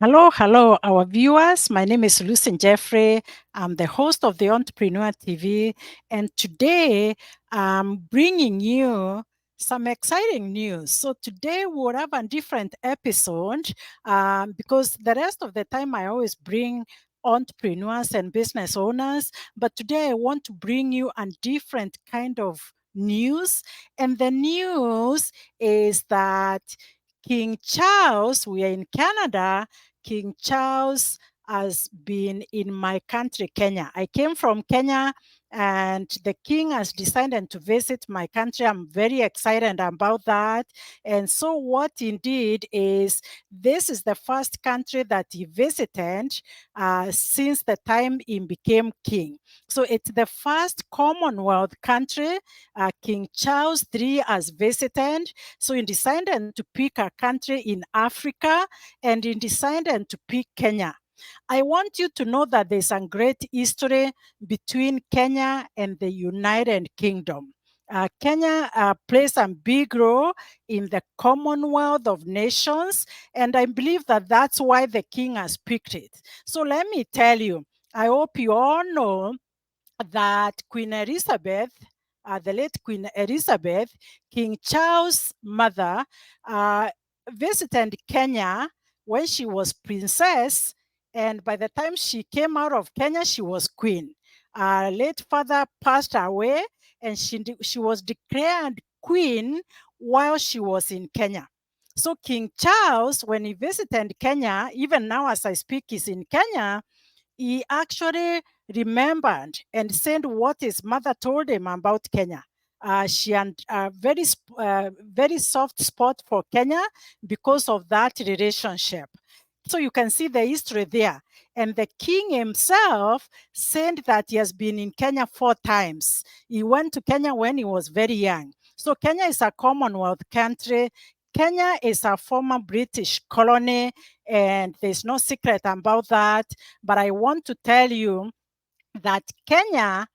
Hello, our viewers. My name is Lucien Jeffrey. I'm the host of the Entrepreneur TV, and today I'm bringing you some exciting news. So today we'll have a different episode because the rest of the time I always bring entrepreneurs and business owners, but today I want to bring you a different kind of news, and the news is that King Charles, we are in Canada. King Charles has been in my country, Kenya. I came from Kenya and the king has decided to visit my country. I'm very excited about that. And so, what indeed is this is the first country that he visited since the time he became king. So, it's the first Commonwealth country King Charles III has visited. So, he decided to pick a country in Africa and he decided to pick Kenya. I want you to know that there's a great history between Kenya and the United Kingdom. Kenya plays a big role in the Commonwealth of Nations, and I believe that that's why the king has picked it. So let me tell you, I hope you all know that Queen Elizabeth, the late Queen Elizabeth, King Charles' mother, visited Kenya when she was princess, and by the time she came out of Kenya, she was queen. Late father passed away, and she was declared queen while she was in Kenya. So King Charles, when he visited Kenya, even now as I speak, is in Kenya, he actually remembered and said what his mother told him about Kenya. She had a very soft spot for Kenya because of that relationship. So you can see the history there. And the king himself said that he has been in Kenya 4 times. He went to Kenya when he was very young. So Kenya is a Commonwealth country. Kenya is a former British colony, and there's no secret about that. But I want to tell you that Kenya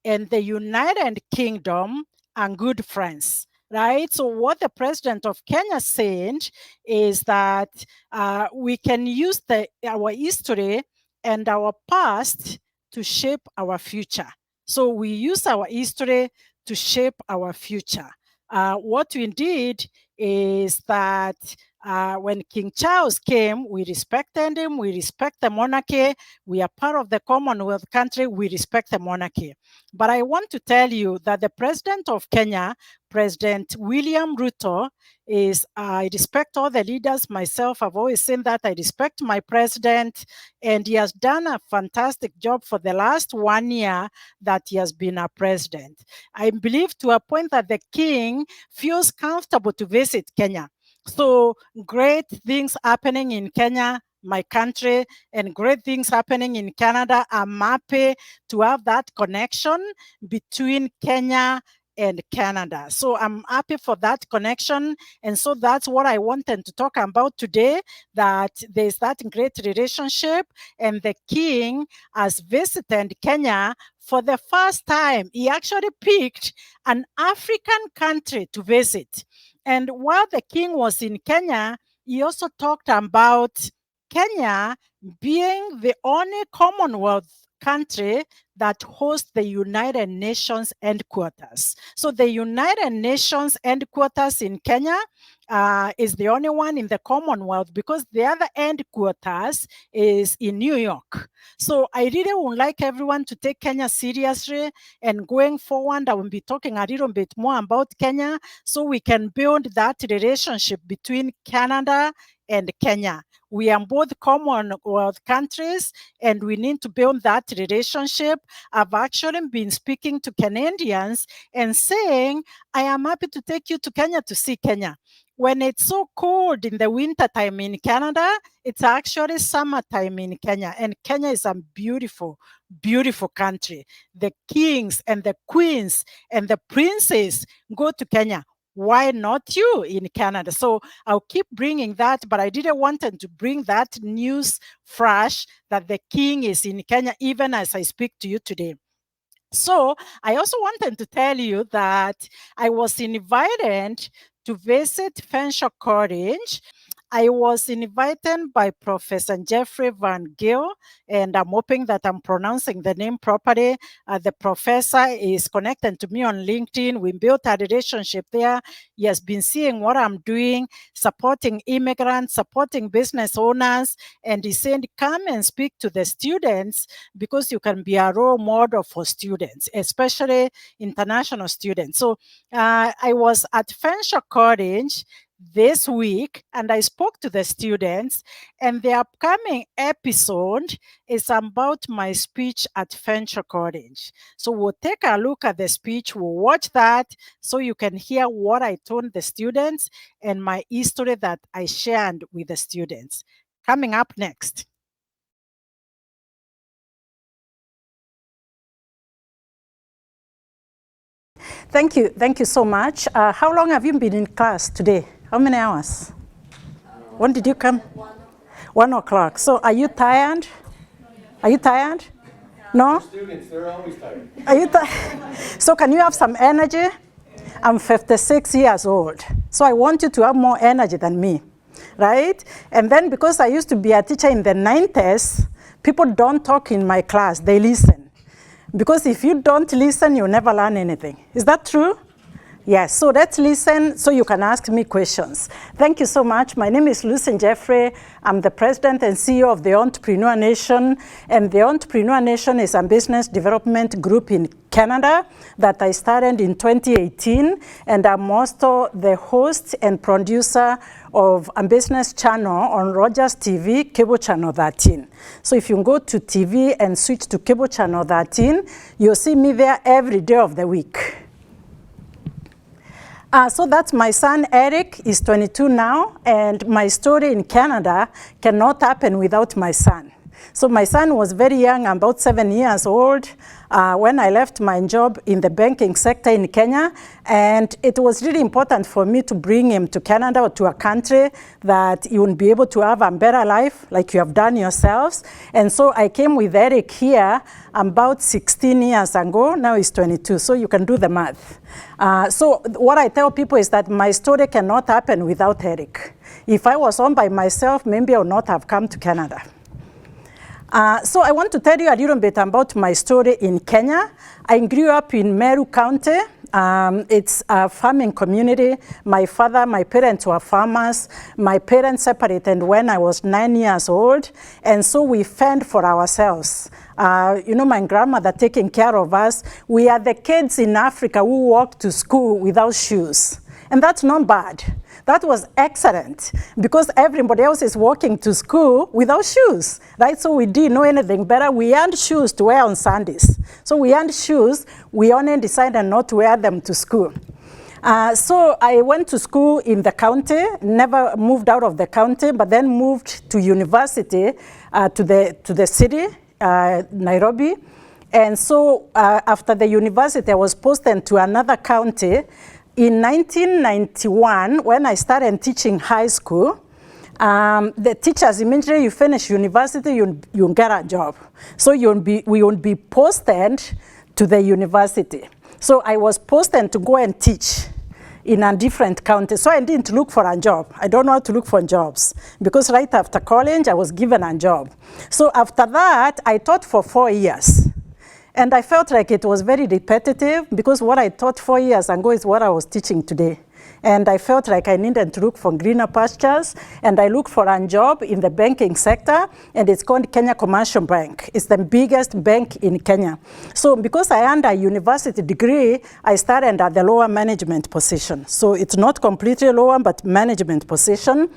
and the United Kingdom are good friends, right? So what the president of Kenya said is that we can use our history and our past to shape our future. So we use our history to shape our future. What we did is that when King Charles came, we respected him, we respect the monarchy, we are part of the Commonwealth country, we respect the monarchy. But I want to tell you that the president of Kenya, President William Ruto, I respect all the leaders. Myself, I've always said that I respect my president, and he has done a fantastic job for the last 1 year that he has been a president. I believe to a point that the king feels comfortable to visit Kenya. So great things happening in Kenya, my country, and great things happening in Canada. I'm happy to have that connection between Kenya and Canada. So I'm happy for that connection. And so that's what I wanted to talk about today, that there's that great relationship, and the king has visited Kenya for the first time. He actually picked an African country to visit. And while the king was in Kenya, he also talked about Kenya being the only Commonwealth country that hosts the United Nations headquarters. So the United Nations headquarters in Kenya is the only one in the Commonwealth, because the other headquarters is in New York. So I really would like everyone to take Kenya seriously, and going forward, I will be talking a little bit more about Kenya so we can build that relationship between Canada and Kenya. We are both Commonwealth countries, and we need to build that relationship. I've actually been speaking to Canadians and saying, I am happy to take you to Kenya to see Kenya. When it's so cold in the winter time in Canada, it's actually summertime in Kenya. And Kenya is a beautiful, beautiful country. The kings and the queens and the princes go to Kenya. Why not you in Canada? So I'll keep bringing that, but I didn't want to bring that news fresh that the king is in Kenya, even as I speak to you today. So I also wanted to tell you that I was invited to visit Fanshawe College. I was invited by Professor Jeffrey Van Gill, and I'm hoping that I'm pronouncing the name properly. The professor is connected to me on LinkedIn. We built a relationship there. He has been seeing what I'm doing, supporting immigrants, supporting business owners, and he said, come and speak to the students because you can be a role model for students, especially international students. So I was at Fanshawe College this week and I spoke to the students, and the upcoming episode is about my speech at Fanshawe College. So we'll take a look at the speech, we'll watch that so you can hear what I told the students and my history that I shared with the students. Coming up next. Thank you so much. How long have you been in class today? How many hours? When did you come? 1 o'clock. So are you tired? Are you tired? No? Students, they're always tired. Are you tired? So can you have some energy? I'm 56 years old. So I want you to have more energy than me, right? And then because I used to be a teacher in the 90s, people don't talk in my class, they listen. Because if you don't listen, you'll never learn anything. Is that true? Yes, so let's listen so you can ask me questions. Thank you so much. My name is Lucy Jeffrey. I'm the president and CEO of the Entrepreneur Nation. And the Entrepreneur Nation is a business development group in Canada that I started in 2018. And I'm also the host and producer of a business channel on Rogers TV, cable channel 13. So if you go to TV and switch to cable channel 13, you'll see me there every day of the week. So that's my son, Eric. He's 22 now, and my story in Canada cannot happen without my son. So my son was very young, about 7 years old, when I left my job in the banking sector in Kenya. And it was really important for me to bring him to Canada or to a country that you will be able to have a better life like you have done yourselves. And so I came with Eric here about 16 years ago. Now he's 22, so you can do the math. So what I tell people is that my story cannot happen without Eric. If I was home by myself, maybe I would not have come to Canada. So I want to tell you a little bit about my story in Kenya. I grew up in Meru County. It's a farming community. My parents were farmers. My parents separated when I was 9 years old, and so we fend for ourselves. My grandmother taking care of us. We are the kids in Africa who walk to school without shoes, and that's not bad. That was excellent because everybody else is walking to school without shoes, right? So we didn't know anything better. We earned shoes to wear on Sundays. So we earned shoes. We only decided not to wear them to school. So I went to school in the county, never moved out of the county, but then moved to university, to the city, Nairobi. And so after the university, I was posted to another county. In 1991, when I started teaching high school, the teachers, immediately you finish university, you get a job. So we won't be posted to the university. So I was posted to go and teach in a different county. So I didn't look for a job. I don't know how to look for jobs because right after college, I was given a job. So after that, I taught for 4 years. And I felt like it was very repetitive because what I taught 4 years ago is what I was teaching today. And I felt like I needed to look for greener pastures, and I looked for a job in the banking sector, and it's called Kenya Commercial Bank. It's the biggest bank in Kenya. So because I earned a university degree, I started at the lower management position. So it's not completely lower, but management position.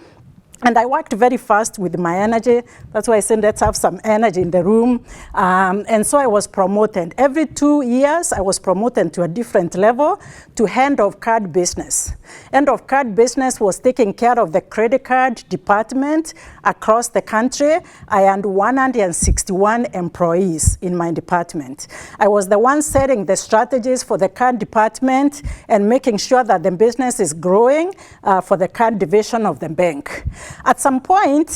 And I worked very fast with my energy. That's why I said, let's have some energy in the room. And so I was promoted. Every 2 years, I was promoted to a different level to head of card business. End of card business was taking care of the credit card department across the country. I had 161 employees in my department. I was the one setting the strategies for the card department and making sure that the business is growing for the card division of the bank. At some point,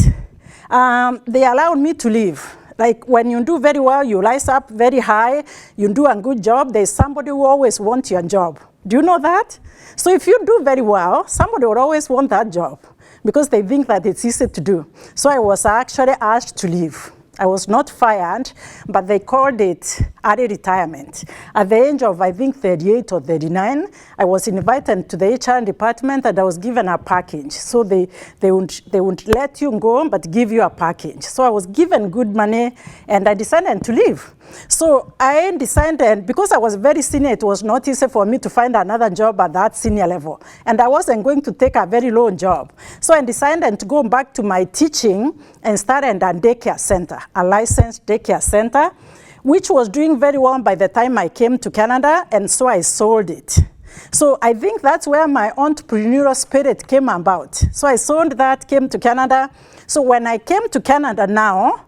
they allowed me to leave. Like when you do very well, you rise up very high, you do a good job, there's somebody who always wants your job. Do you know that? So if you do very well, somebody will always want that job because they think that it's easy to do. So I was actually asked to leave. I was not fired, but they called it early retirement. At the age of, I think, 38 or 39, I was invited to the HR department and I was given a package. So they wouldn't let you go, but give you a package. So I was given good money and I decided to leave. So I decided, because I was very senior, it was not easy for me to find another job at that senior level. And I wasn't going to take a very low job. So I decided to go back to my teaching and start at a daycare center, a licensed daycare center, which was doing very well by the time I came to Canada, and so I sold it. So I think that's where my entrepreneurial spirit came about. So I sold that, came to Canada. So when I came to Canada now,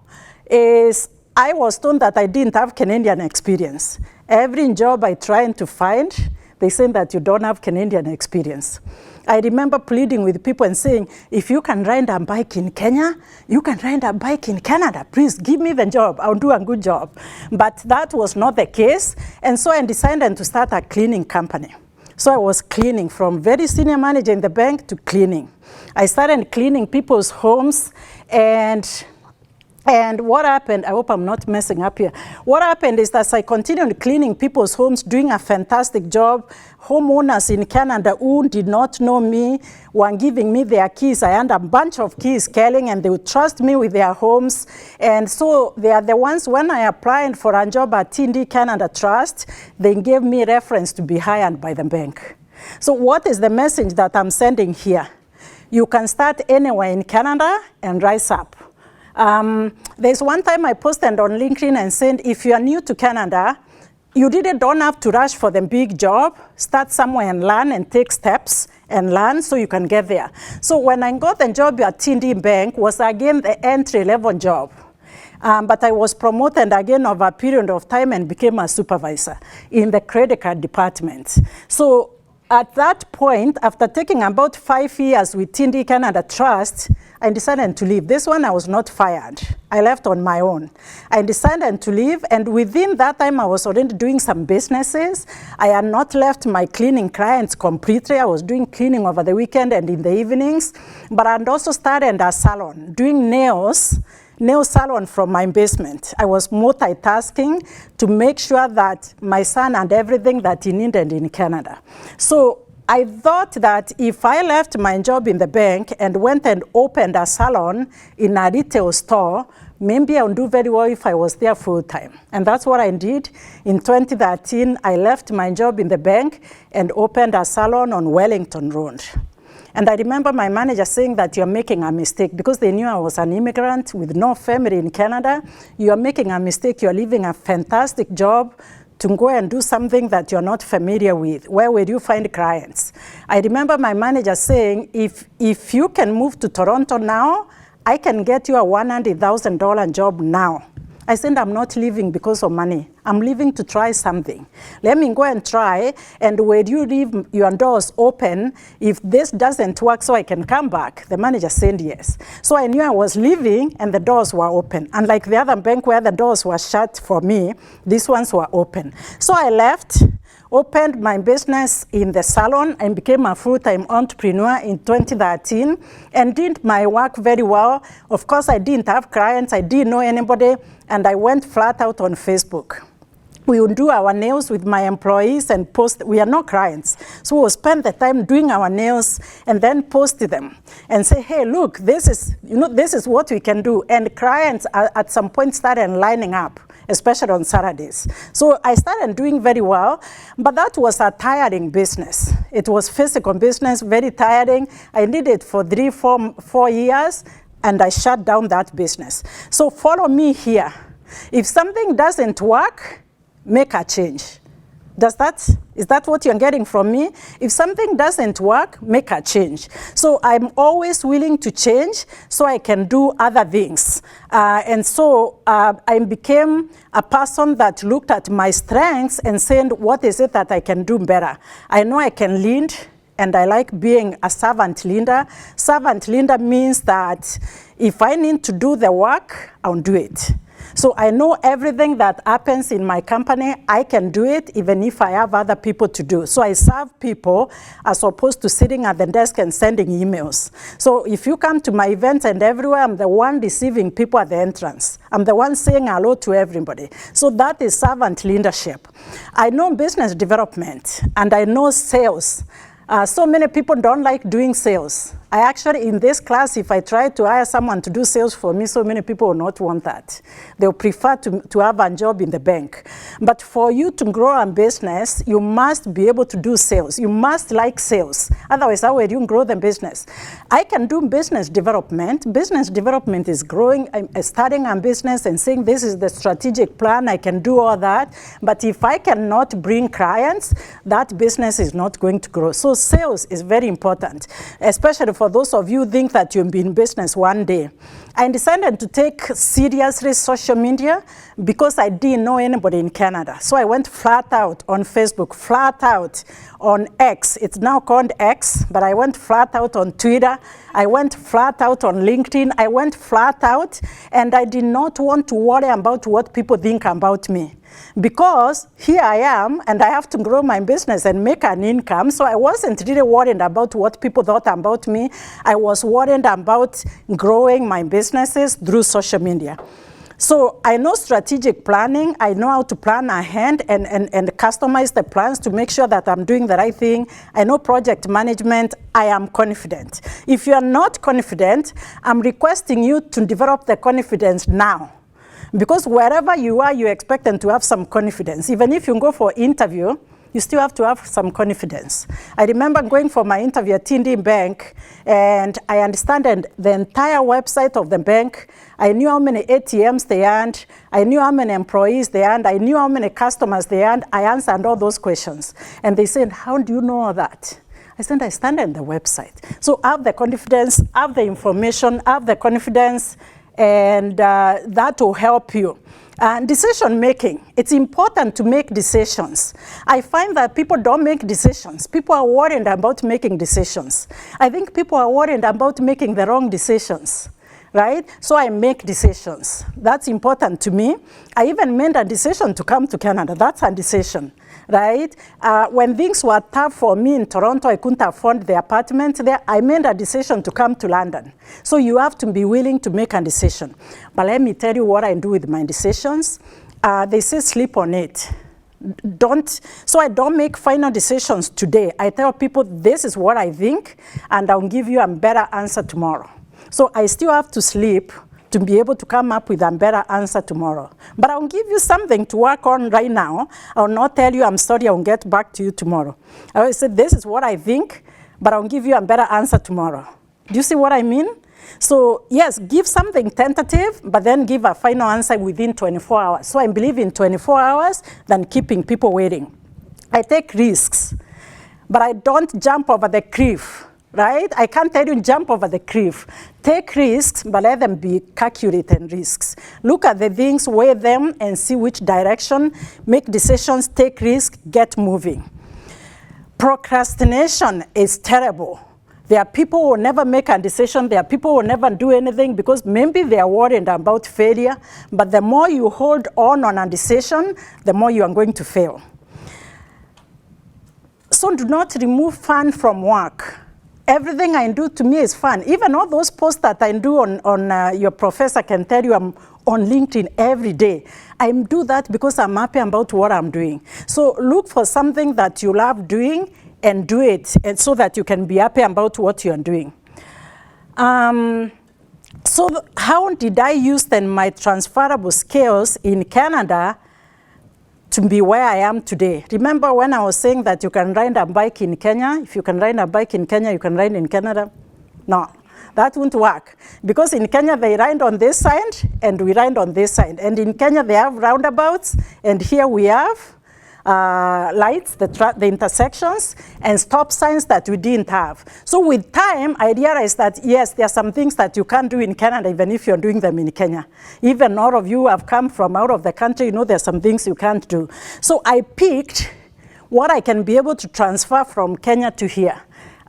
I was told that I didn't have Canadian experience. Every job I tried to find, they said that you don't have Canadian experience. I remember pleading with people and saying, if you can ride a bike in Kenya, you can ride a bike in Canada. Please give me the job. I'll do a good job. But that was not the case. And so I decided to start a cleaning company. So I was cleaning, from very senior manager in the bank to cleaning. I started cleaning people's homes, and what happened, I hope I'm not messing up here. What happened is that I continued cleaning people's homes, doing a fantastic job. Homeowners in Canada who did not know me were giving me their keys. I had a bunch of keys, Kelling, and they would trust me with their homes. And so they are the ones, when I applied for a job at TD Canada Trust, they gave me reference to be hired by the bank. So what is the message that I'm sending here? You can start anywhere in Canada and rise up. There's one time I posted on LinkedIn and said, if you are new to Canada, you don't have to rush for the big job. Start somewhere and learn and take steps and learn so you can get there. So when I got the job at TD Bank, was again the entry-level job. But I was promoted again over a period of time and became a supervisor in the credit card department. So at that point, after taking about 5 years with TD Canada Trust, I decided to leave. This one, I was not fired. I left on my own. I decided to leave, and within that time, I was already doing some businesses. I had not left my cleaning clients completely. I was doing cleaning over the weekend and in the evenings, but I had also started a salon, doing nail salon from my basement. I was multitasking to make sure that my son had everything that he needed in Canada. So I thought that if I left my job in the bank and went and opened a salon in a retail store, maybe I would do very well if I was there full time. And that's what I did. In 2013, I left my job in the bank and opened a salon on Wellington Road. And I remember my manager saying that you're making a mistake, because they knew I was an immigrant with no family in Canada. You're making a mistake. You're leaving a fantastic job to go and do something that you're not familiar with. Where will you find clients? I remember my manager saying, if you can move to Toronto now, I can get you a $100,000 job now. I said, I'm not leaving because of money. I'm leaving to try something. Let me go and try, and when you leave your doors open, if this doesn't work so I can come back, the manager said yes. So I knew I was leaving and the doors were open. Unlike the other bank where the doors were shut for me, these ones were open. So I left, opened my business in the salon, and became a full-time entrepreneur in 2013, and did my work very well. Of course, I didn't have clients, I didn't know anybody, and I went flat out on Facebook. We would do our nails with my employees and post. We are not clients, so we'll spend the time doing our nails and then post them and say, hey, look, this is what we can do. And clients at some point started lining up, especially on Saturdays. So I started doing very well, but that was a tiring business. It was physical business, very tiring. I did it for 4 years, and I shut down that business. So follow me here. If something doesn't work, make a change. Is that what you're getting from me? If something doesn't work, make a change. So I'm always willing to change so I can do other things. And so I became a person that looked at my strengths and said, what is it that I can do better? I know I can lead, and I like being a servant leader. Servant leader means that if I need to do the work, I'll do it. So I know everything that happens in my company, I can do it even if I have other people to do. So I serve people as opposed to sitting at the desk and sending emails. So if you come to my events and everywhere, I'm the one receiving people at the entrance. I'm the one saying hello to everybody. So that is servant leadership. I know business development and I know sales. So many people don't like doing sales. I actually, in this class, if I try to hire someone to do sales for me, so many people will not want that. They'll prefer to have a job in the bank. But for you to grow a business, you must be able to do sales. You must like sales. Otherwise, how will you grow the business? I can do business development. Business development is growing, starting a business and saying this is the strategic plan. I can do all that. But if I cannot bring clients, that business is not going to grow. So sales is very important, especially for those of you who think that you'll be in business one day. I decided to take seriously social media because I didn't know anybody in Canada. So I went flat out on Facebook, flat out on X. It's now called X, but I went flat out on Twitter. I went flat out on LinkedIn. I went flat out, and I did not want to worry about what people think about me. Because here I am, and I have to grow my business and make an income, so I wasn't really worried about what people thought about me. I was worried about growing my businesses through social media. So I know strategic planning. I know how to plan ahead and customize the plans to make sure that I'm doing the right thing. I know project management. I am confident. If you are not confident, I'm requesting you to develop the confidence now. Because wherever you are, you expect them to have some confidence. Even if you go for interview, you still have to have some confidence. I remember going for my interview at TD Bank, and I understood the entire website of the bank. I knew how many ATMs they had. I knew how many employees they had. I knew how many customers they had. I answered all those questions. And they said, how do you know all that? I said, I stand on the website. So have the confidence, have the information, have the confidence, and that will help you. And decision making, it's important to make decisions. I find that people don't make decisions. People are worried about making decisions. I think people are worried about making the wrong decisions, right? So I make decisions. That's important to me. I even made a decision to come to Canada. That's a decision, right? When things were tough for me in Toronto, I couldn't afford the apartment there. I made a decision to come to London. So you have to be willing to make a decision. But let me tell you what I do with my decisions. They say sleep on it. So I don't make final decisions today. I tell people this is what I think, and I'll give you a better answer tomorrow. So I still have to sleep to be able to come up with a better answer tomorrow. But I'll give you something to work on right now. I'll not tell you, I'm sorry, I'll get back to you tomorrow. I always say, this is what I think, but I'll give you a better answer tomorrow. Do you see what I mean? So yes, give something tentative, but then give a final answer within 24 hours. So I believe in 24 hours than keeping people waiting. I take risks, but I don't jump over the cliff. Right? I can't tell you jump over the cliff. Take risks, but let them be calculated risks. Look at the things, weigh them, and see which direction. Make decisions, take risks, get moving. Procrastination is terrible. There are people who will never make a decision. There are people who will never do anything because maybe they are worried about failure. But the more you hold on a decision, the more you are going to fail. So do not remove fun from work. Everything I do to me is fun. Even all those posts that I do on your professor can tell you I'm on LinkedIn every day. I do that because I'm happy about what I'm doing. So look for something that you love doing and do it, and so that you can be happy about what you're doing. So how did I use then my transferable skills in Canada to be where I am today? Remember when I was saying that you can ride a bike in Kenya? If you can ride a bike in Kenya, you can ride in Canada? No, that won't work. Because in Kenya, they ride on this side, and we ride on this side. And in Kenya, they have roundabouts, and here we have lights, the intersections, and stop signs that we didn't have. So with time, I realized that, yes, there are some things that you can't do in Canada, even if you're doing them in Kenya. Even all of you have come from out of the country, you know there's some things you can't do. So I picked what I can be able to transfer from Kenya to here.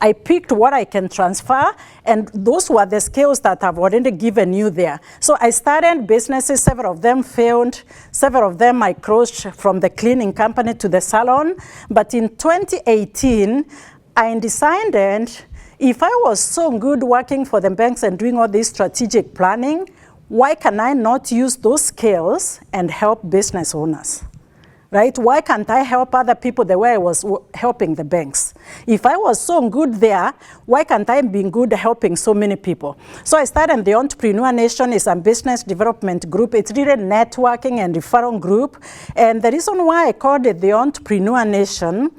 I picked what I can transfer, and those were the skills that I've already given you there. So I started businesses, several of them failed, several of them I crossed from the cleaning company to the salon. But in 2018, I decided if I was so good working for the banks and doing all this strategic planning, why can I not use those skills and help business owners? Right? Why can't I help other people the way I was helping the banks? If I was so good there, why can't I be good helping so many people? So I started the Entrepreneur Nation. It's a business development group. It's really networking and referral group. And the reason why I called it the Entrepreneur Nation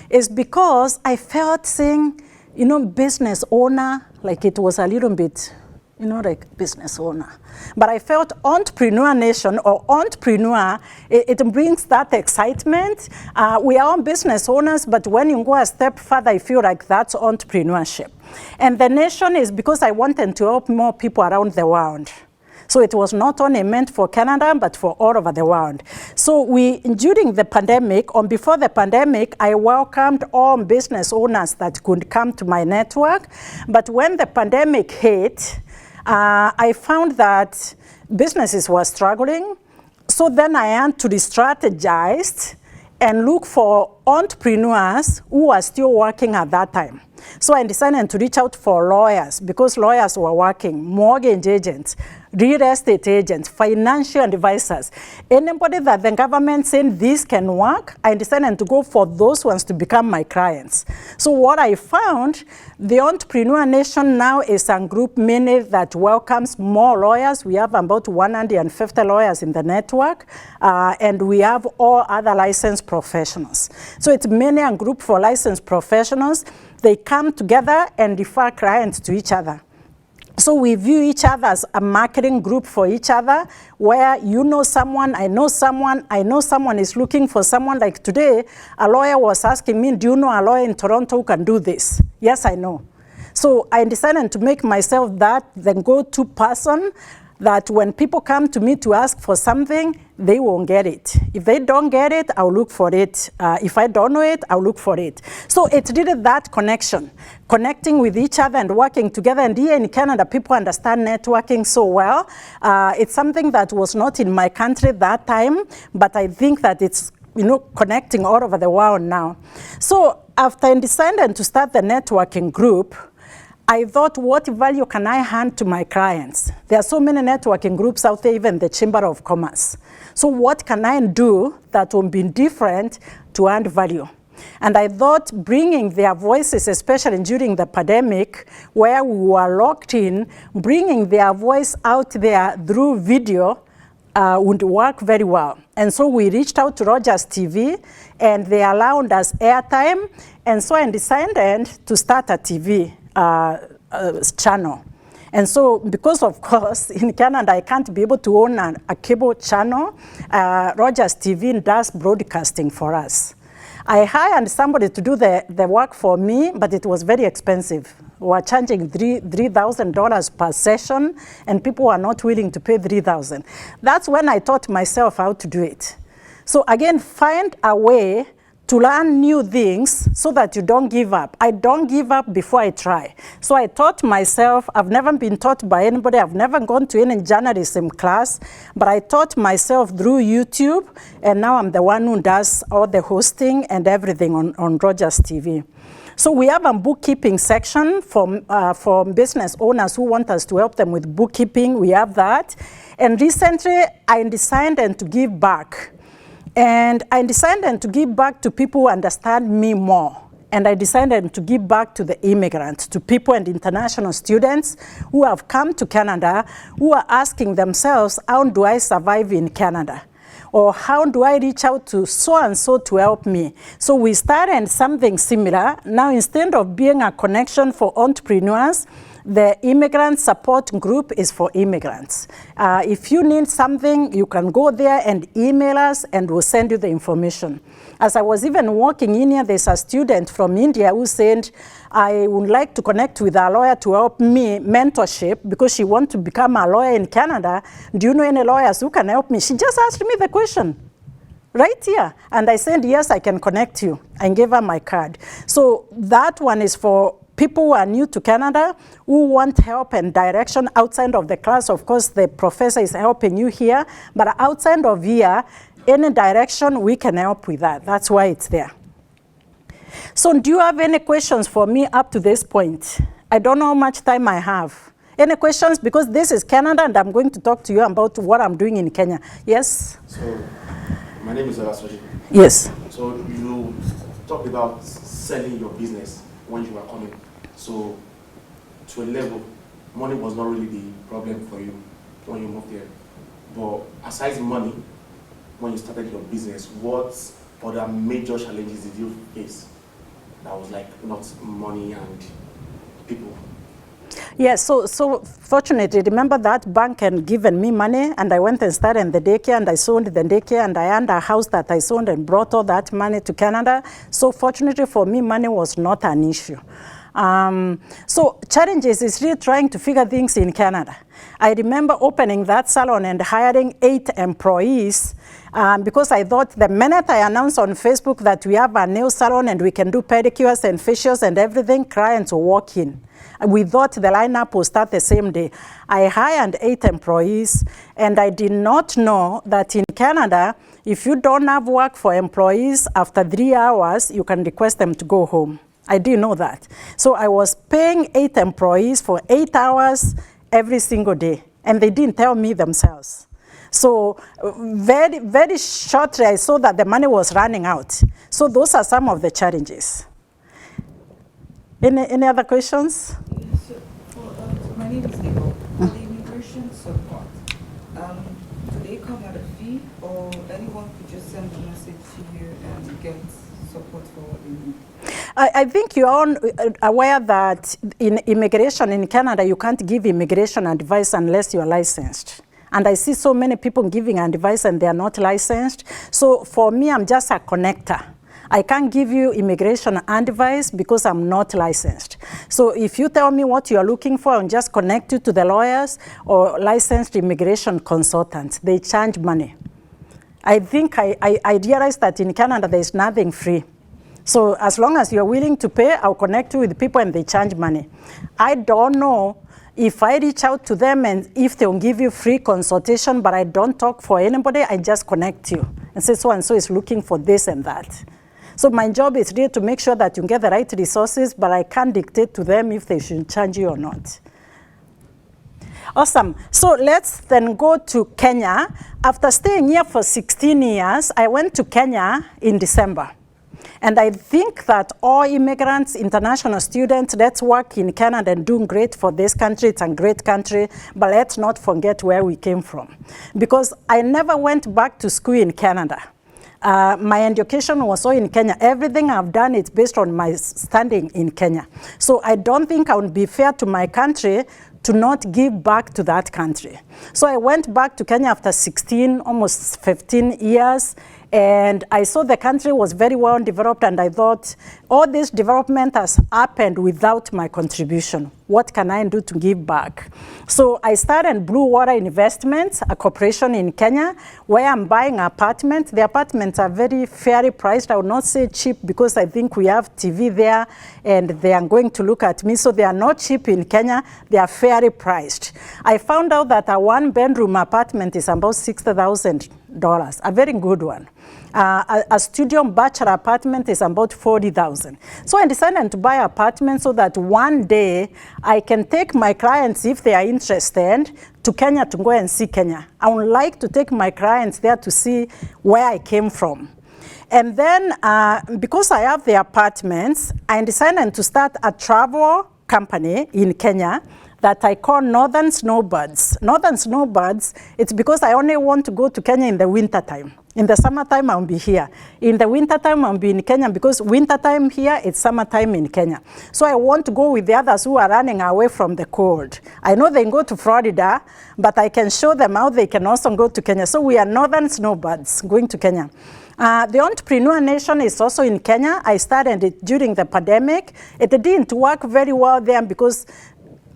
is because I felt saying, you know, business owner, like it was a little bit, you know, like business owner. But I felt Entrepreneur Nation or entrepreneur, it brings that excitement. We are all business owners, but when you go a step further, I feel like that's entrepreneurship. And the nation is because I wanted to help more people around the world. So it was not only meant for Canada, but for all over the world. So during the pandemic, or before the pandemic, I welcomed all business owners that could come to my network. But when the pandemic hit, I found that businesses were struggling. So then I had to re-strategize and look for entrepreneurs who are still working at that time. So I decided to reach out for lawyers because lawyers were working, mortgage agents, real estate agents, financial advisors. Anybody that the government said this can work, I decided to go for those ones to become my clients. So what I found, the Entrepreneur Nation now is a group mainly that welcomes more lawyers. We have about 150 lawyers in the network, and we have all other licensed professionals. So it's mainly a group for licensed professionals. They come together and refer clients to each other. So we view each other as a marketing group for each other, where you know someone, I know someone is looking for someone. Like today, a lawyer was asking me, do you know a lawyer in Toronto who can do this? Yes, I know. So I decided to make myself that the go-to person that when people come to me to ask for something, they won't get it. If they don't get it, I'll look for it. If I don't know it, I'll look for it. So it's really that connection, connecting with each other and working together. And here in Canada, people understand networking so well. It's something that was not in my country that time, but I think that it's, you know, connecting all over the world now. So after I decided to start the networking group, I thought, what value can I hand to my clients? There are so many networking groups out there, even the Chamber of Commerce. So what can I do that will be different to add value? And I thought bringing their voices, especially during the pandemic, where we were locked in, bringing their voice out there through video would work very well. And so we reached out to Rogers TV, and they allowed us airtime. And so I decided to start a TV channel. And so, because of course, in Canada, I can't be able to own a cable channel, Rogers TV does broadcasting for us. I hired somebody to do the work for me, but it was very expensive. We were charging $3,000 per session, and people were not willing to pay $3,000. That's when I taught myself how to do it. So again, find a way to learn new things so that you don't give up. I don't give up before I try. So I taught myself. I've never been taught by anybody. I've never gone to any journalism class, but I taught myself through YouTube, and now I'm the one who does all the hosting and everything on Rogers TV. So we have a bookkeeping section for business owners who want us to help them with bookkeeping. We have that. And recently, I decided to give back. And I decided to give back to people who understand me more. And I decided to give back to the immigrants, to people and international students who have come to Canada, who are asking themselves, how do I survive in Canada? Or how do I reach out to so-and-so to help me? So we started something similar. Now, instead of being a connection for entrepreneurs, the immigrant support group is for immigrants. If you need something, you can go there and email us, and we'll send you the information. As I was even walking in here, there's a student from India who said, I would like to connect with a lawyer to help me mentorship because she wants to become a lawyer in Canada. Do you know any lawyers who can help me? She just asked me the question right here. And I said, yes, I can connect you. I gave her my card. So that one is for people who are new to Canada, who want help and direction outside of the class. Of course, the professor is helping you here, but outside of here, any direction, we can help with that. That's why it's there. So do you have any questions for me up to this point? I don't know how much time I have. Any questions? Because this is Canada, and I'm going to talk to you about what I'm doing in Kenya. Yes? So, my name is Fanshawe. Yes. So, you talked about selling your business when you were coming. So, to a level, money was not really the problem for you when you moved here. But aside money, when you started your business, what other major challenges did you face? That was like not money and people. Yes, so fortunately, remember that bank had given me money, and I went and started in the daycare, and I sold the daycare, and I owned a house that I sold and brought all that money to Canada. So fortunately for me, money was not an issue. So challenges is really trying to figure things in Canada. I remember opening that salon and hiring 8 employees because I thought the minute I announced on Facebook that we have a nail salon and we can do pedicures and facials and everything, clients will walk in. We thought the lineup will start the same day. I hired 8 employees, and I did not know that in Canada, if you don't have work for employees, after 3 hours, you can request them to go home. I didn't know that. So I was paying 8 employees for 8 hours every single day, and they didn't tell me themselves. So very, very shortly, I saw that the money was running out. So those are some of the challenges. Any other questions? So my name is Nicole. For the immigration support, do they come at a fee, or anyone could just send a message to you and get support for what they need? I think you are aware that in immigration in Canada, you can't give immigration advice unless you are licensed. And I see so many people giving advice and they are not licensed. So for me, I'm just a connector. I can't give you immigration advice because I'm not licensed. So if you tell me what you are looking for, I'll just connect you to the lawyers or licensed immigration consultants. They charge money. I think I realized that in Canada, there's nothing free. So as long as you're willing to pay, I'll connect you with people and they charge money. I don't know if I reach out to them and if they'll give you free consultation, but I don't talk for anybody, I just connect you and say so-and-so is looking for this and that. So my job is really to make sure that you get the right resources, but I can't dictate to them if they should charge you or not. Awesome. So let's then go to Kenya. After staying here for 16 years, I went to Kenya in December. And I think that all immigrants, international students, let's work in Canada and doing great for this country. It's a great country, but let's not forget where we came from. Because I never went back to school in Canada. My education was all in Kenya. Everything I've done is based on my standing in Kenya. So I don't think I would be fair to my country to not give back to that country. So I went back to Kenya after 16, almost 15 years, and I saw the country was very well developed, and I thought, all this development has happened without my contribution. What can I do to give back? So I started Blue Water Investments, a corporation in Kenya, where I'm buying apartments. The apartments are very fairly priced. I would not say cheap because I think we have TV there, and they are going to look at me. So they are not cheap in Kenya. They are fairly priced. I found out that a 1-bedroom apartment is about $60,000, a very good one. A studio bachelor apartment is about $40,000. So I decided to buy an apartment so that one day I can take my clients, if they are interested, to Kenya to go and see Kenya. I would like to take my clients there to see where I came from. And then because I have the apartments, I decided to start a travel company in Kenya that I call Northern Snowbirds. Northern Snowbirds, it's because I only want to go to Kenya in the winter time. In the summertime, I'll be here. In the wintertime, I'll be in Kenya because wintertime here, it's summertime in Kenya. So I want to go with the others who are running away from the cold. I know they can go to Florida, but I can show them how they can also go to Kenya. So we are Northern Snowbirds going to Kenya. The Entrepreneur Nation is also in Kenya. I started it during the pandemic. It didn't work very well there because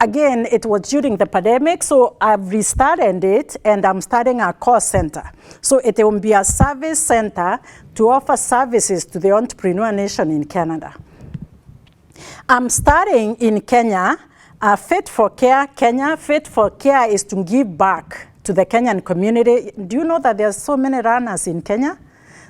again, it was during the pandemic, so I've restarted it and I'm starting a call center. So it will be a service center to offer services to the Entrepreneur Nation in Canada. I'm starting in Kenya, Fit for Care Kenya. Fit for Care is to give back to the Kenyan community. Do you know that there are so many runners in Kenya?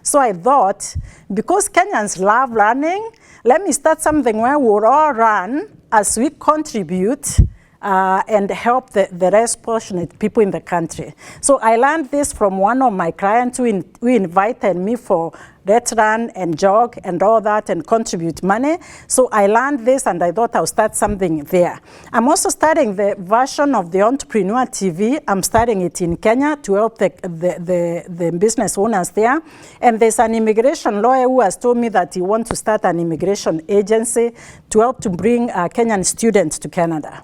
So I thought, because Kenyans love running, let me start something where we'll all run as we contribute and help the less fortunate people in the country. So I learned this from one of my clients who invited me for let's run and jog and all that and contribute money. So I learned this and I thought I'll start something there. I'm also starting the version of the Entrepreneur TV. I'm starting it in Kenya to help the business owners there. And there's an immigration lawyer who has told me that he wants to start an immigration agency to help to bring Kenyan students to Canada.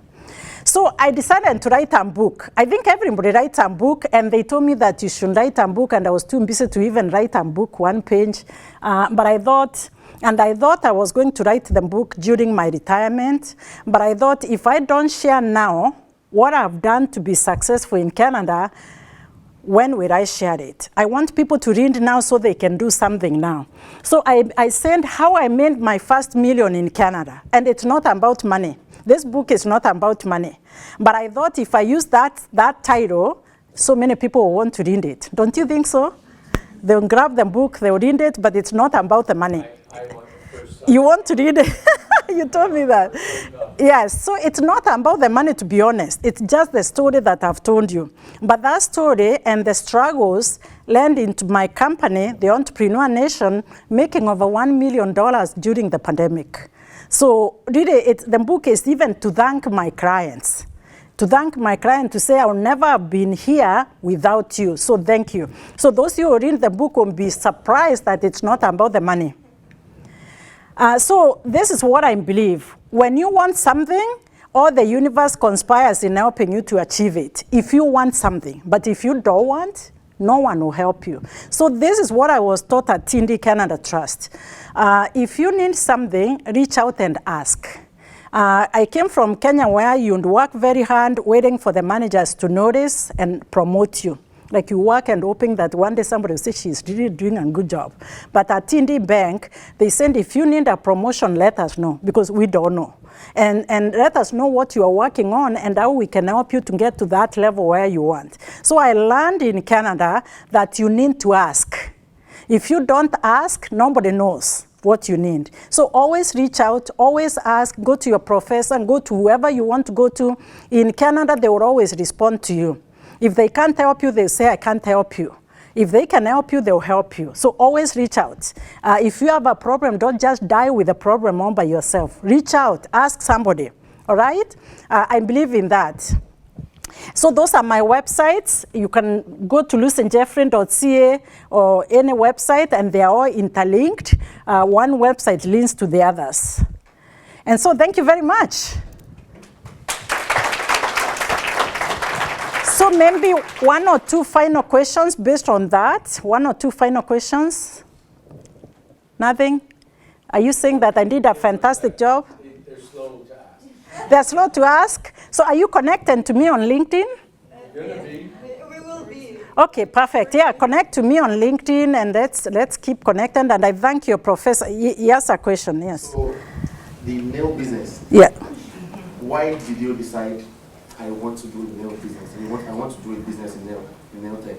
So I decided to write a book. I think everybody writes a book, and they told me that you should write a book, and I was too busy to even write a book, one page. But I thought I was going to write the book during my retirement. But I thought if I don't share now what I've done to be successful in Canada, when will I share it? I want people to read now so they can do something now. So I said how I made my first million in Canada, and it's not about money. This book is not about money. But I thought if I use that title, so many people will want to read it. Don't you think so? They'll grab the book, they'll read it, but it's not about the money. I want the first You want to read it? You told me that. Yes, so it's not about the money, to be honest. It's just the story that I've told you. But that story and the struggles led into my company, the Entrepreneur Nation, making over $1 million during the pandemic. So really, the book is even to thank my clients. To thank my client, to say I'll never have been here without you. So thank you. So those who read the book will be surprised that it's not about the money. So this is what I believe. When you want something, all the universe conspires in helping you to achieve it. If you want something, but if you don't want, no one will help you. So this is what I was taught at Tindi Canada Trust. If you need something, reach out and ask. I came from Kenya where you'd work very hard waiting for the managers to notice and promote you. Like you work and hoping that one day somebody will say she's really doing a good job. But at Tindi Bank, they said if you need a promotion, let us know, because we don't know. And let us know what you are working on and how we can help you to get to that level where you want. So I learned in Canada that you need to ask. If you don't ask, nobody knows what you need. So always reach out, always ask, go to your professor, go to whoever you want to go to. In Canada, they will always respond to you. If they can't help you, they say, I can't help you. If they can help you, they'll help you. So always reach out. If you have a problem, don't just die with the problem all by yourself. Reach out, ask somebody, all right? I believe in that. So those are my websites. You can go to lucinjeffrey.ca or any website, and they are all interlinked. One website links to the others. And so thank you very much. So maybe one or two final questions based on that. One or two final questions? Nothing? Are you saying that I did a fantastic job? They're slow to ask. They're slow to ask? So are you connected to me on LinkedIn? You're gonna be. We will be. Okay, perfect. Yeah, connect to me on LinkedIn, and let's keep connected. And I thank you, Professor. Yes, a question, yes. So, the nail business. Yeah. Why did you decide I want to do the nail business? I want to do a business in nail tech.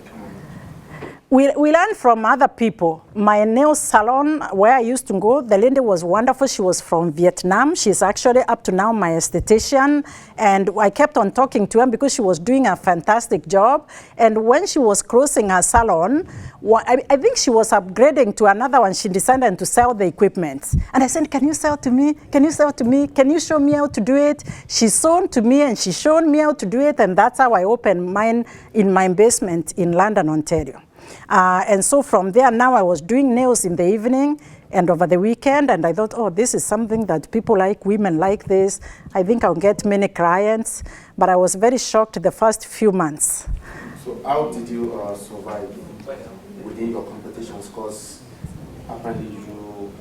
We learned from other people. My nail salon, where I used to go, the lady was wonderful. She was from Vietnam. She's actually up to now my esthetician. And I kept on talking to her because she was doing a fantastic job. And when she was closing her salon, I think she was upgrading to another one. She decided to sell the equipment. And I said, can you sell to me? Can you sell to me? Can you show me how to do it? She sold to me and she showed me how to do it. And that's how I opened mine in my basement in London, Ontario. And so from there, now I was doing nails in the evening and over the weekend, and I thought, oh, this is something that people like, women like this. I think I'll get many clients, but I was very shocked the first few months. So how did you survive within your competitions? Because apparently you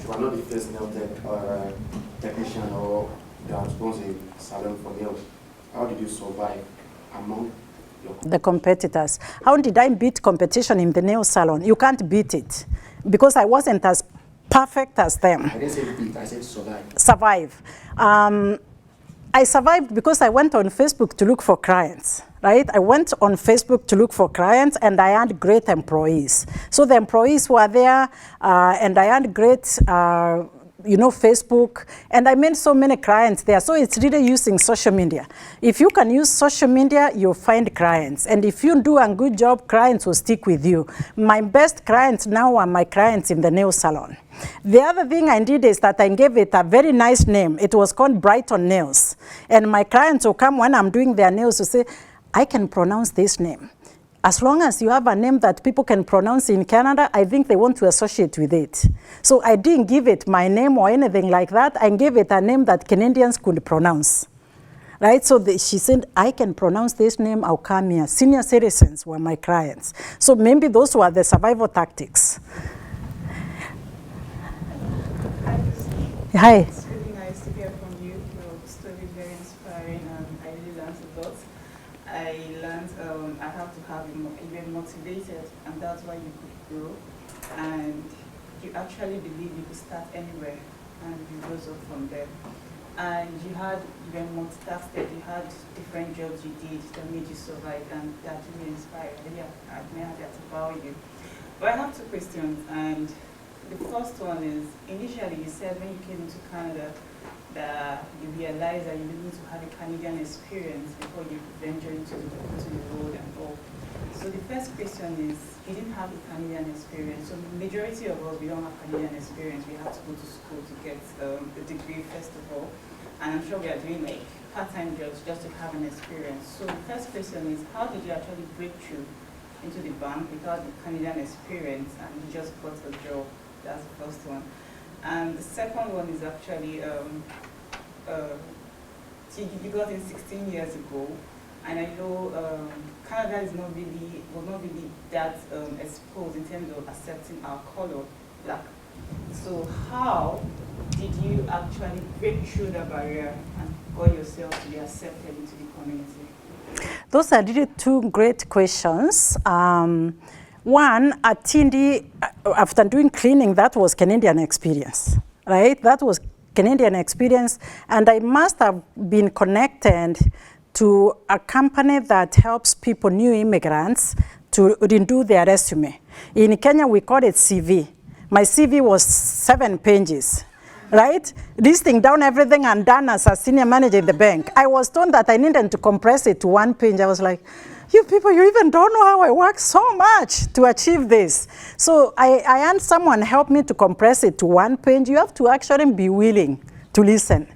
are not the first nail technician or that owns a salon for nails. How did you survive among the competitors? How did I beat competition in the nail salon? You can't beat it because I wasn't as perfect as them. I didn't say beat, I said survive. Survive. I survived because I went on Facebook to look for clients, right? I went on Facebook to look for clients, and I had great employees. So the employees were there, and I had great, Facebook, and I made so many clients there. So it's really using social media. If you can use social media, you'll find clients. And if you do a good job, clients will stick with you. My best clients now are my clients in the nail salon. The other thing I did is that I gave it a very nice name. It was called Brighton Nails. And my clients will come when I'm doing their nails to say, I can pronounce this name. As long as you have a name that people can pronounce in Canada, I think they want to associate with it. So I didn't give it my name or anything like that. I gave it a name that Canadians could pronounce. Right? So she said, I can pronounce this name, I'll come here. Senior citizens were my clients. So maybe those were the survival tactics. Hi. It's really nice to hear from you. Your story is very inspiring, and I really learned a lot. I learned I have to have even motivated, and that's why you could grow. And you actually believe you could start anywhere, and you rose up from there. And you had even multitasking. You had different jobs you did that made you survive, and that really inspired. I admire that about you. But I have two questions, and the first one is, initially you said when you came into Canada that you realized that you needed to have a Canadian experience before you venture into the road and all. So the first question is, you didn't have a Canadian experience. So the majority of us, we don't have Canadian experience. We have to go to school to get a degree first of all. And I'm sure we are doing like part-time jobs just to have an experience. So the first question is, how did you actually break through into the bank without the Canadian experience and you just got a job? That's the first one. And the second one is actually, you got in 16 years ago, and I know Canada was not really that exposed in terms of accepting our color, black. So how did you actually break through the barrier and got yourself to be accepted into the community? Those are really two great questions. One, at Tindi, after doing cleaning, that was Canadian experience, right? That was Canadian experience, and I must have been connected to a company that helps people, new immigrants, to redo their resume. In Kenya, we call it CV. My CV was 7 pages, right? Listing down everything and done as a senior manager in the bank. I was told that I needed to compress it to 1 page. I was like, you people, you even don't know how I worked so much to achieve this. So I had someone help me to compress it to 1 page. You have to actually be willing to listen,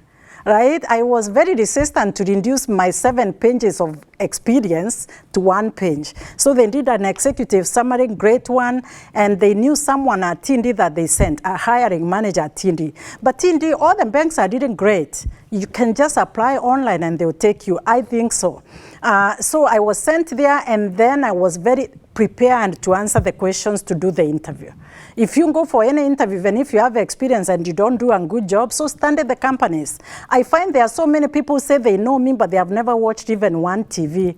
right? I was very resistant to reduce my 7 pages of experience to 1 page. So they did an executive summary, great one, and they knew someone at Tindi that they sent, a hiring manager at Tindi. But Tindi, all the banks are doing great. You can just apply online and they'll take you. I think so. So I was sent there, and then I was very prepared to answer the questions to do the interview. If you go for any interview, even if you have experience and you don't do a good job, so stand at the companies. I find there are so many people who say they know me, but they have never watched even one TV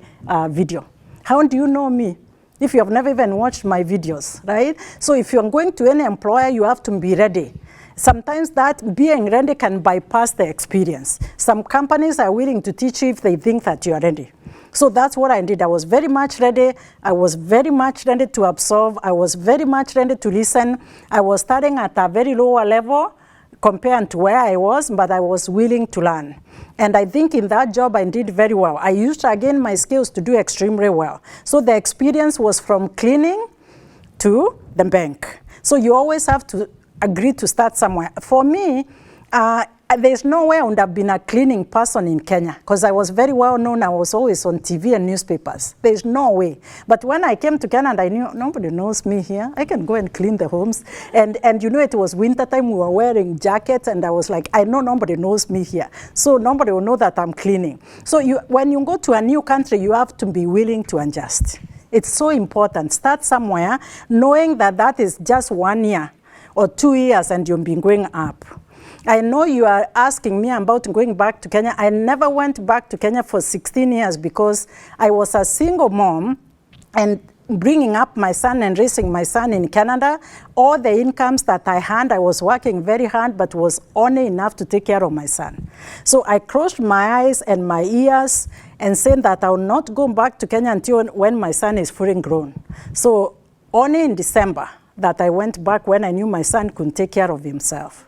video. How do you know me if you have never even watched my videos, right? So if you're going to any employer, you have to be ready. Sometimes that being ready can bypass the experience. Some companies are willing to teach you if they think that you are ready. So that's what I did. I was very much ready. I was very much ready to absorb. I was very much ready to listen. I was starting at a very lower level compared to where I was, but I was willing to learn. And I think in that job I did very well. I used again my skills to do extremely well. So the experience was from cleaning to the bank. So you always have to agree to start somewhere. For me, there's no way I would have been a cleaning person in Kenya because I was very well known. I was always on TV and newspapers. There's no way. But when I came to Canada, I knew nobody knows me here. I can go and clean the homes. And you know, it was winter time. We were wearing jackets, and I was like, I know nobody knows me here. So nobody will know that I'm cleaning. So when you go to a new country, you have to be willing to adjust. It's so important. Start somewhere knowing that that is just 1 year or 2 years and you've been going up. I know you are asking me about going back to Kenya. I never went back to Kenya for 16 years because I was a single mom, and bringing up my son and raising my son in Canada, all the incomes that I had, I was working very hard, but was only enough to take care of my son. So I closed my eyes and my ears and said that I will not go back to Kenya until when my son is fully grown. So only in December that I went back when I knew my son could take care of himself.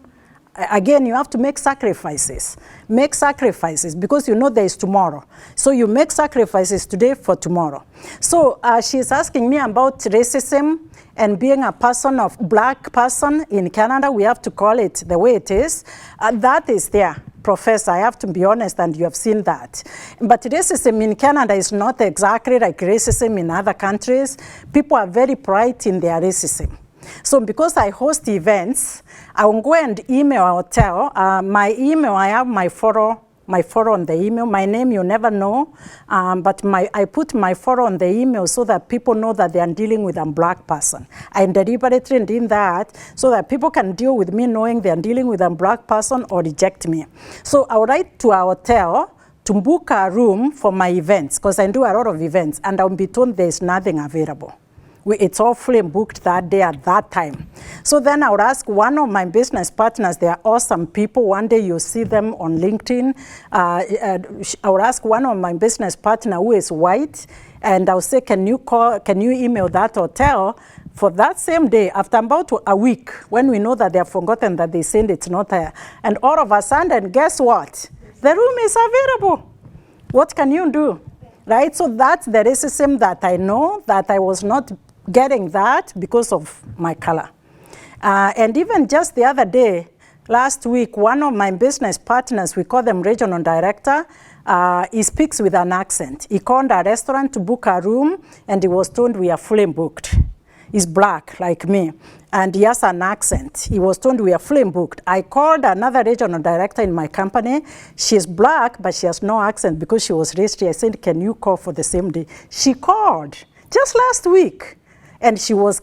Again, you have to make sacrifices. Make sacrifices because you know there is tomorrow. So you make sacrifices today for tomorrow. So she's asking me about racism and being a person of black person in Canada. We have to call it the way it is. That is there, Professor. I have to be honest, and you have seen that. But racism in Canada is not exactly like racism in other countries. People are very bright in their racism. So because I host events, I will go and email a hotel. My email, I have my photo on the email. My name, you never know, but I put my photo on the email so that people know that they are dealing with a black person. I deliberately did that so that people can deal with me knowing they are dealing with a black person or reject me. So I will write to a hotel to book a room for my events, because I do a lot of events, and I'll be told there is nothing available. It's all fully booked that day at that time. So then I would ask one of my business partners, they are awesome people. One day you'll see them on LinkedIn. I would ask one of my business partner who is white, and I'll say, can you email that hotel for that same day, after about a week, when we know that they have forgotten that they said it's not there. And all of a sudden, guess what? The room is available. What can you do? Right? So that's the racism that I know, that I was not getting that because of my color. And even just the other day, last week, one of my business partners, we call them regional director, he speaks with an accent. He called a restaurant to book a room, and he was told we are fully booked. He's black, like me, and he has an accent. He was told we are fully booked. I called another regional director in my company. She's black, but she has no accent because she was raised here. I said, can you call for the same day? She called just last week. And she was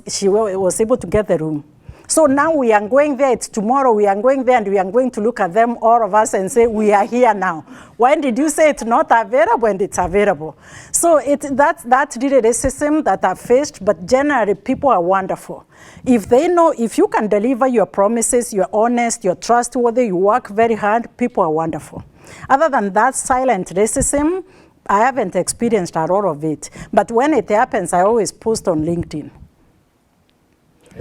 able to get the room. So now we are going there. It's tomorrow. We are going there, and we are going to look at them, all of us, and say, we are here now. When did you say it's not available? And it's available. So that's really racism that I've faced, but generally people are wonderful. If they know, if you can deliver your promises, you're honest, you're trustworthy, you work very hard, people are wonderful. Other than that silent racism, I haven't experienced a lot of it, but when it happens, I always post on LinkedIn. I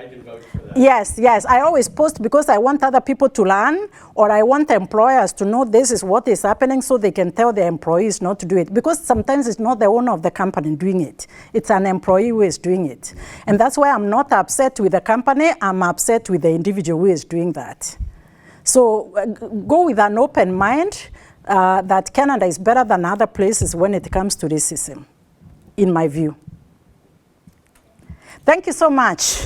can vouch for that. Yes, I always post because I want other people to learn, or I want employers to know this is what is happening so they can tell their employees not to do it, because sometimes it's not the owner of the company doing it. It's an employee who is doing it. And that's why I'm not upset with the company, I'm upset with the individual who is doing that. So go with an open mind. That Canada is better than other places when it comes to racism, in my view. Thank you so much.